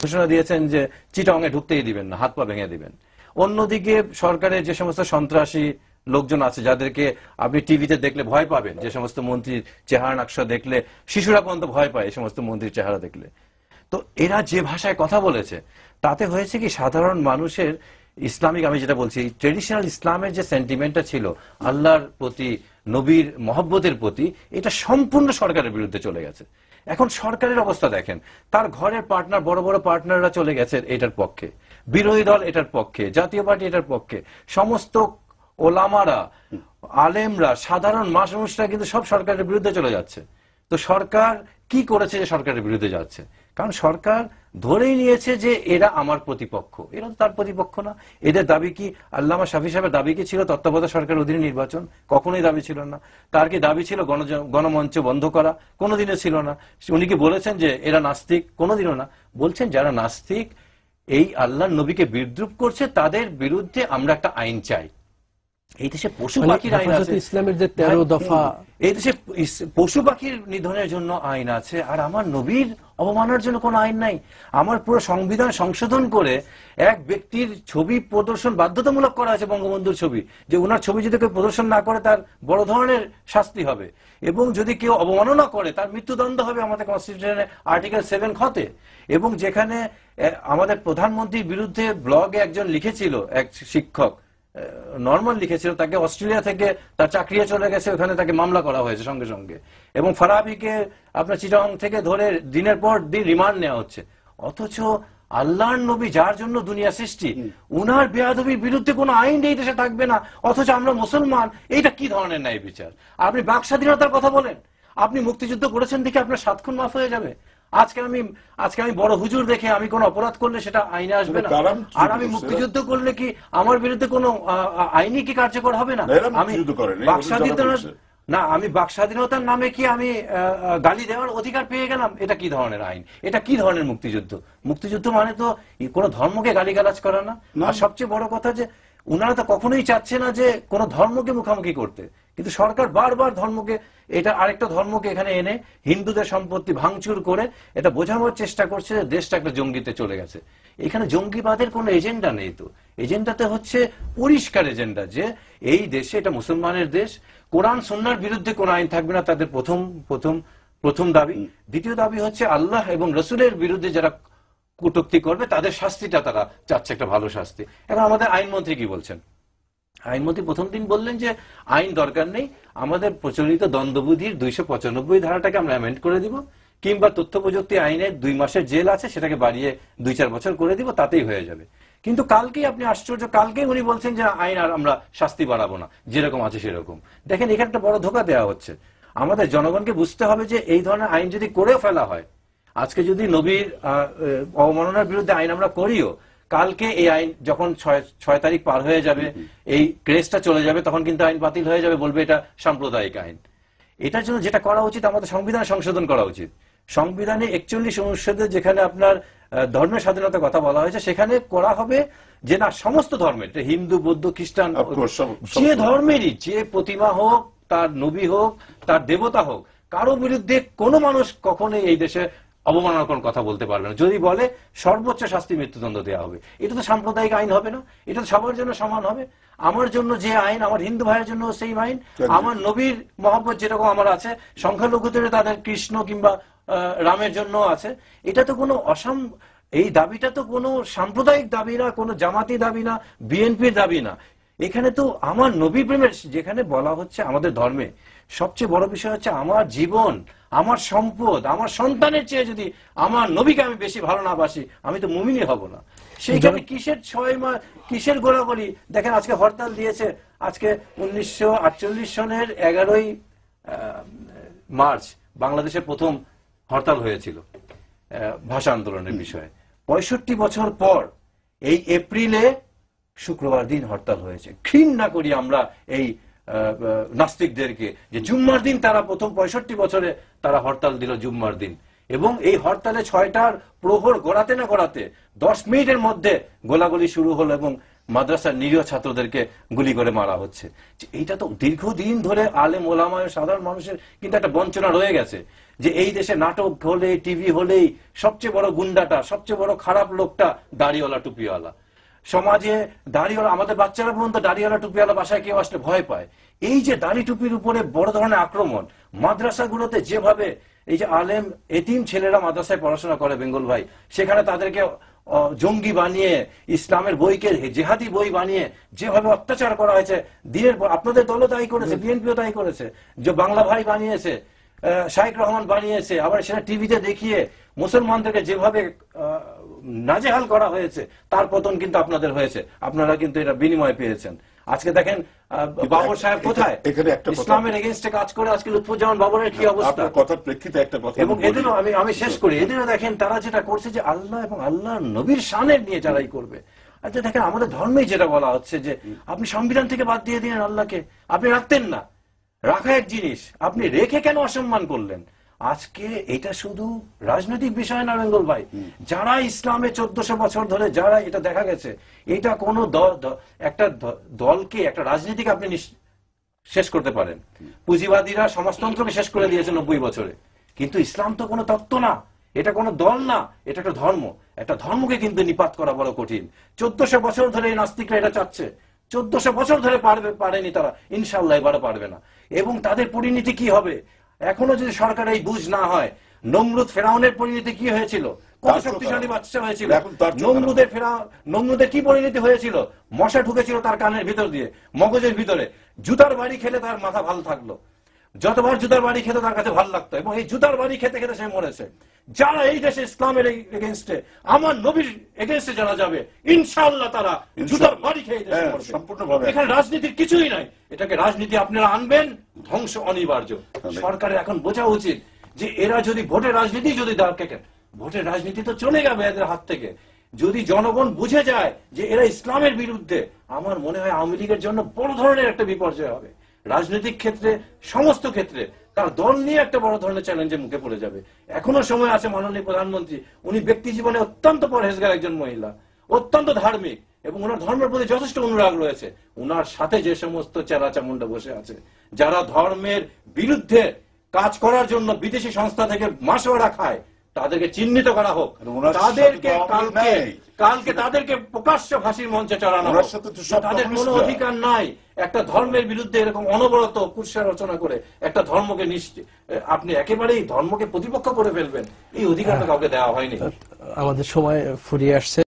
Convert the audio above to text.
ঘোষণা দিয়েছেন যে চিটাগাংয়ে ঢুকতেই দিবেন না, হাত পা ভেঙে দিবেন। অন্যদিকে সরকারের যে সমস্ত সন্ত্রাসী লোকজন আছে যাদেরকে আপনি টিভিতে দেখলে ভয় পাবেন, যে সমস্ত মন্ত্রীর চেহারা নকশা দেখলে শিশুরা পর্যন্ত ভয় পায় এই সমস্ত মন্ত্রীর চেহারা দেখলে, তো এরা যে ভাষায় কথা বলেছে তাতে হয়েছে কি সাধারণ মানুষের ইসলামিক, আমি যেটা বলছি ট্রেডিশনাল ইসলামের যে সেন্টিমেন্টটা ছিল আল্লাহর প্রতি, নবীর মহব্বতের প্রতি, এটা সম্পূর্ণ সরকারের বিরুদ্ধে চলে গেছে। এখন সরকারের অবস্থা দেখেন, তার ঘরের পার্টনার, বড় বড় পার্টনাররা চলে গেছে এটার পক্ষে, বিরোধী দল এটার পক্ষে, জাতীয় পার্টি এটার পক্ষে, সমস্ত ওলামারা, আলেমরা, সাধারণ মানুষরা কিন্তু সব সরকারের বিরুদ্ধে চলে যাচ্ছে। তো সরকার কি করেছে যে সরকারের বিরুদ্ধে যাচ্ছে? কারণ সরকার ধরেই নিয়েছে যে এরা আমার প্রতিপক্ষ, এরা তো তার প্রতিপক্ষ না। এদের দাবি কি, আল্লামা শাফি সাহেবের দাবি কি ছিল তত্ত্বাবধায়ক সরকারের অধীনে নির্বাচন? কখনোই দাবি ছিল না। তার কি দাবি ছিল গণমঞ্চ বন্ধ করা? কোনোদিনও ছিল না। উনি কি বলেছেন যে এরা নাস্তিক? কোনোদিনও না। বলছেন যারা নাস্তিক, এই আল্লাহর নবীকে বিদ্রূপ করছে, তাদের বিরুদ্ধে আমরা একটা আইন চাই। এই দেশে পশু পাখির আইন আছে, ইসলামের যে 13 দফা, এই দেশে পশু পাখির নিধনের জন্য আইন আছে, আর আমার নবীর অবমাননার জন্য কোনো আইন নাই। আমার পুরো সংবিধান সংশোধন করে এক ব্যক্তির ছবি প্রদর্শন বাধ্যতামূলক করা আছে, বঙ্গবন্ধুর ছবি, যে ওনার ছবি যদি কেউ প্রদর্শন না করে তার বড় ধরনের শাস্তি হবে, এবং যদি কেউ অবমাননা করে তার মৃত্যুদণ্ড হবে আমাদের কনস্টিটিউশনে আর্টিকেল 7 খতে। এবং যেখানে আমাদের প্রধানমন্ত্রীর বিরুদ্ধে ব্লগে একজন লিখেছিল, এক শিক্ষক নর্মাল লিখেছিল, তাকে অস্ট্রেলিয়া থেকে তার চাকরি চলে গেছে, ওখানে তাকে মামলা করা হয়েছে সঙ্গে সঙ্গে, এবং ফারাবিকে আপনার চিটাগাং থেকে ধরে দিনের পর দিন রিমান্ড নেওয়া হচ্ছে। অথচ আল্লাহর নবী যার জন্য দুনিয়া সৃষ্টি, উনার বেয়াদবির বিরুদ্ধে কোনো আইন এই দেশে থাকবে না, অথচ আমরা মুসলমান। এইটা কি ধরনের ন্যায় বিচার? আপনি বাক স্বাধীনতার কথা বলেন, আপনি মুক্তিযুদ্ধ করেছেন দেখে আপনার 7 খুন মাফ হয়ে যাবে। আজকে আমি বড় হুজুর দেখে আমি কোন অপরাধ করলে সেটা আইনে আসবে না, আর আমি মুক্তিযুদ্ধ করলে কি আমার বিরুদ্ধে কোনো আইনি কি কার্যকর হবে না? আমি বাক স্বাধীনতা না, আমি বাক স্বাধীনতার নামে কি আমি গালি দেওয়ার অধিকার পেয়ে গেলাম? এটা কি ধরনের আইন? এটা কি ধরনের মুক্তিযুদ্ধ? মুক্তিযুদ্ধ মানে তো কোনো ধর্মকে গালিগালাজ করা না। আর সবচেয়ে বড় কথা যে উনারা তো কখনোই চাচ্ছে না যে কোনো ধর্মকে মুখামুখি করতে, কিন্তু সরকার বারবার ধর্মকে, এটা আরেকটা ধর্মকে এখানে এনে হিন্দুদের সম্পত্তি ভাঙচুর করে এটা বোঝানোর চেষ্টা করছে যে দেশটা একটা জঙ্গিতে চলে গেছে। এখানে জঙ্গিবাদের কোনো এজেন্ডা নেই। তো এজেন্ডাতে হচ্ছে পরিষ্কার এজেন্ডা যে এই দেশে, এটা মুসলমানের দেশ, কোরআন সুন্নাহর বিরুদ্ধে কোনো আইন থাকবে না, তাদের প্রথম দাবি। দ্বিতীয় দাবি হচ্ছে আল্লাহ এবং রসুলের বিরুদ্ধে যারা কটূক্তি করবে তাদের শাস্তিটা তারা চাচ্ছে, একটা ভালো শাস্তি। এখন আমাদের আইনমন্ত্রী কি বলছেন? আইনমন্ত্রী প্রথম দিন বললেন যে আইন দরকার নেই, আমাদের প্রচলিত দণ্ডবিধির 295 ধারাটাকে আমরা অ্যামেন্ড করে দিব, কিংবা তথ্য প্রযুক্তি আইনের 2 মাসের জেল আছে সেটাকে বাড়িয়ে 2-4 বছর করে দিব, তাতেই হয়ে যাবে। কিন্তু কালকেই আপনি আশ্চর্য, কালকেই উনি বলছেন যে আইন আর আমরা শাস্তি বাড়াবো না, যেরকম আছে সেরকম। দেখেন এখানে একটা বড় ধোঁকা দেওয়া হচ্ছে। আমাদের জনগণকে বুঝতে হবে যে এই ধরনের আইন যদি করেও ফেলা হয়, আজকে যদি নবীর অবমাননার বিরুদ্ধে আইন আমরা করিও, কালকে এই আইন যখন 6 তারিখ পার হয়ে যাবে, এই ক্রেজটা চলে যাবে, তখন কিন্তু আইন বাতিল হয়ে যাবে, বলবে এটা সাম্প্রদায়িক আইন। এটার জন্য যেটা করা উচিত, আমাদের সংবিধান সংশোধন করা উচিত। সংবিধানে 41 অনুচ্ছেদে যেখানে আপনার ধর্মের স্বাধীনতার কথা বলা হয়েছে, সেখানে করা হবে যে না, সমস্ত ধর্মের, হিন্দু, বৌদ্ধ, খ্রিস্টান, যে ধর্মেরই, যে প্রতিমা হোক, তার নবী হোক, তার দেবতা হোক, কারো বিরুদ্ধে কোনো মানুষ কখনোই এই দেশে অবমাননার কোন কথা বলতে পারবে না। যদি বলে সর্বোচ্চ শাস্তি মৃত্যুদণ্ড দেওয়া হবে। এটা তো সাম্প্রদায়িক আইন হবে না, এটা তো সবার জন্য সমান হবে। আমার জন্য যে আইন, আমার হিন্দু ভাইয়ের জন্য সেই আইন, আমার নবীর মহব্বত যেরকম আমার আছে, সংখ্যালঘুদের তাদের কৃষ্ণ কিংবা রামের জন্য আছে। এটা তো কোনো এই দাবিটা তো কোনো সাম্প্রদায়িক দাবি না, কোনো জামাতি দাবি না, বিএনপির দাবি না। এখানে তো আমার নবী প্রেমের, যেখানে বলা হচ্ছে আমাদের ধর্মে সবচেয়ে বড় বিষয় হচ্ছে আমার জীবন, আমার সম্পদ, আমার সন্তানের চেয়ে যদি আমার নবীকে আমি বেশি ভালো না বাসি, আমি তো মুমিনই হব না। সেইখানে কিসের 6 মাস, কিসের গোলাগুলি? দেখেন আজকে হরতাল দিয়েছে, আজকে 1948 সনের 11ই মার্চ বাংলাদেশে প্রথম হরতাল হয়েছিল ভাষা আন্দোলনের বিষয়ে। 65 বছর পর এই এপ্রিলে শুক্রবার দিন হরতাল হয়েছে। ঘৃণা করি আমরা এই নাস্তিকদেরকে, যে জুম্মার দিন তারা প্রথম 65 বছরে তারা হরতাল দিল জুম্মার দিন, এবং এই হরতালে 6টার প্রহর গড়াতে না গড়াতে 10 মিনিটের মধ্যে গোলাগুলি শুরু হলো, এবং মাদ্রাসার নিরীহ ছাত্রদেরকে গুলি করে মারা হচ্ছে। এইটা তো দীর্ঘদিন ধরে আলেম ওলামা সাধারণ মানুষের কিন্তু একটা বঞ্চনা রয়ে গেছে যে এই দেশে নাটক হলে টিভি হলেই সবচেয়ে বড় গুন্ডাটা, সবচেয়ে বড় খারাপ লোকটা দাড়িওয়ালা টুপিওয়ালা। সমাজে দাড়িওয়ালা, আমাদের বাচ্চারা পর্যন্ত দাড়িওয়ালা টুপিওয়ালা বাসায় কেউ আসলে ভয় পায়। এই যে দাড়ি টুপির উপরে বড় ধরনের আক্রমণ, মাদ্রাসাগুলোতে যেভাবে এই যে আলেম এতিম ছেলেরা মাদ্রাসায় পড়াশোনা করে বেঙ্গল ভাই, সেখানে তাদেরকে জঙ্গি বানিয়ে ইসলামের বইকে জেহাদি বই বানিয়ে যেভাবে অত্যাচার করা হয়েছে, দিনের পর আপনাদের দলও দায়ী করেছে, বিএনপিও দায়ী করেছে, যে বাংলা ভাই বানিয়েছে, শাইখ রহমান বানিয়েছে, আবার সেটা টিভিতে দেখিয়ে মুসলমানদেরকে যেভাবে নাজেহাল করা হয়েছে, তার পতন কিন্তু আপনাদের হয়েছে, আপনারা কিন্তু এটা বিনিময় পেয়েছেন। আজকে দেখেন বাবর সাহেব কোথায়, ইসলামের এগেইনস্টে কাজ করে আজকে লুৎফুজ্জামান বাবরের কি অবস্থা। কথার প্রেক্ষিতে একটা কথা, এবং এদিনও আমি শেষ করি, এদিনও দেখেন তারা যেটা করছে যে আল্লাহ এবং আল্লাহর নবীর শানের নিয়ে যারাই করবে। আচ্ছা দেখেন আমাদের ধর্মেই যেটা বলা হচ্ছে যে আপনি সংবিধান থেকে বাদ দিয়ে দিলেন আল্লাহকে, আপনি রাখতেন না, রাখা এক জিনিস, আপনি রেখে কেন অসম্মান করলেন? আজকে এটা শুধু রাজনৈতিক বিষয় না বেঙ্গল ভাই, যারা ইসলামে 1400 বছর ধরে যারা, এটা দেখা গেছে এটা কোনো একটা দলকে, একটা রাজনীতিকে আপনি শেষ করতে পারেন। পুঁজিবাদীরা সমাজতন্ত্রকে শেষ করে দিয়েছে 90 বছরে, কিন্তু ইসলাম তো কোনো তত্ত্ব না, এটা কোনো দল না, এটা একটা ধর্ম। একটা ধর্মকে কিন্তু নিপাত করা বড় কঠিন। 1400 বছর ধরে এই নাস্তিকরা এটা চাচ্ছে, 1400 বছর ধরে পারেনি তারা, ইনশাল্লাহ এবারও পারবে না। এবং তাদের পরিণতি কি হবে এখনো যদি সরকার এই বুঝ না হয়। নমরুদ ফেরাউনের পরিণতি কি হয়েছিল, কত শক্তিশালী বাচ্চা হয়েছিল, নমরুদের কি পরিণতি হয়েছিল, মশা ঢুকেছিল তার কানের ভিতর দিয়ে, মগজের ভিতরে, জুতার বাড়ি খেলে তার মাথা ভালো থাকলো, যতবার জুতার বাড়ি খেতে তার কাছে ভালো লাগতো, এবং এই জুতার বাড়ি খেতে খেতে সে মরেছে। যারা এই দেশে ইসলামের এগেনস্টে, আমার নবীর এগেনস্টে যারা যাবে, ইনশাআল্লাহ তারা জুতার বাড়ি খেয়ে সম্পূর্ণভাবে। এখানে রাজনীতির কিছুই নাই, এটাকে রাজনীতি আপনারা আনবেন, ধ্বংস অনিবার্য। সরকারের এখন বোঝা উচিত যে এরা যদি ভোটের রাজনীতি যদি দেখেন, ভোটের রাজনীতি তো চলে যাবে এদের হাত থেকে। যদি জনগণ বুঝে যায় যে এরা ইসলামের বিরুদ্ধে, আমার মনে হয় আওয়ামী লীগের জন্য বড় ধরনের একটা বিপর্যয় হবে। রাজনৈতিক ক্ষেত্রে, সমস্ত ক্ষেত্রে তার দল নিয়ে একটা বড় ধরনের চ্যালেঞ্জের মুখে পড়ে যাবে। এখনো সময় আছে মাননীয় প্রধানমন্ত্রী, উনি ব্যক্তি জীবনে অত্যন্ত পরহেজগার একজন মহিলা, অত্যন্ত ধার্মিক, এবং ওনার ধর্মের প্রতি যথেষ্ট অনুরাগ রয়েছে। ওনার সাথে যে সমস্ত চেলা চামুন্ডা বসে আছে, যারা ধর্মের বিরুদ্ধে কাজ করার জন্য বিদেশি সংস্থা থেকে মাসোয়ারা খায়, তাদেরকে চিহ্নিত করা হোক, তাদেরকে কালকে তাদেরকে প্রকাশ্য ফাঁসির মঞ্চে চড়ানো হোক। তাদের কোনো অধিকার নাই একটা ধর্মের বিরুদ্ধে এরকম অনবরত কুৎসা রচনা করে একটা ধর্মকে আপনি একেবারেই ধর্মকে প্রতিপক্ষ করে ফেলবেন, এই অধিকারটা কাউকে দেওয়া হয়নি। আমাদের সময় ফুরিয়ে আসছে।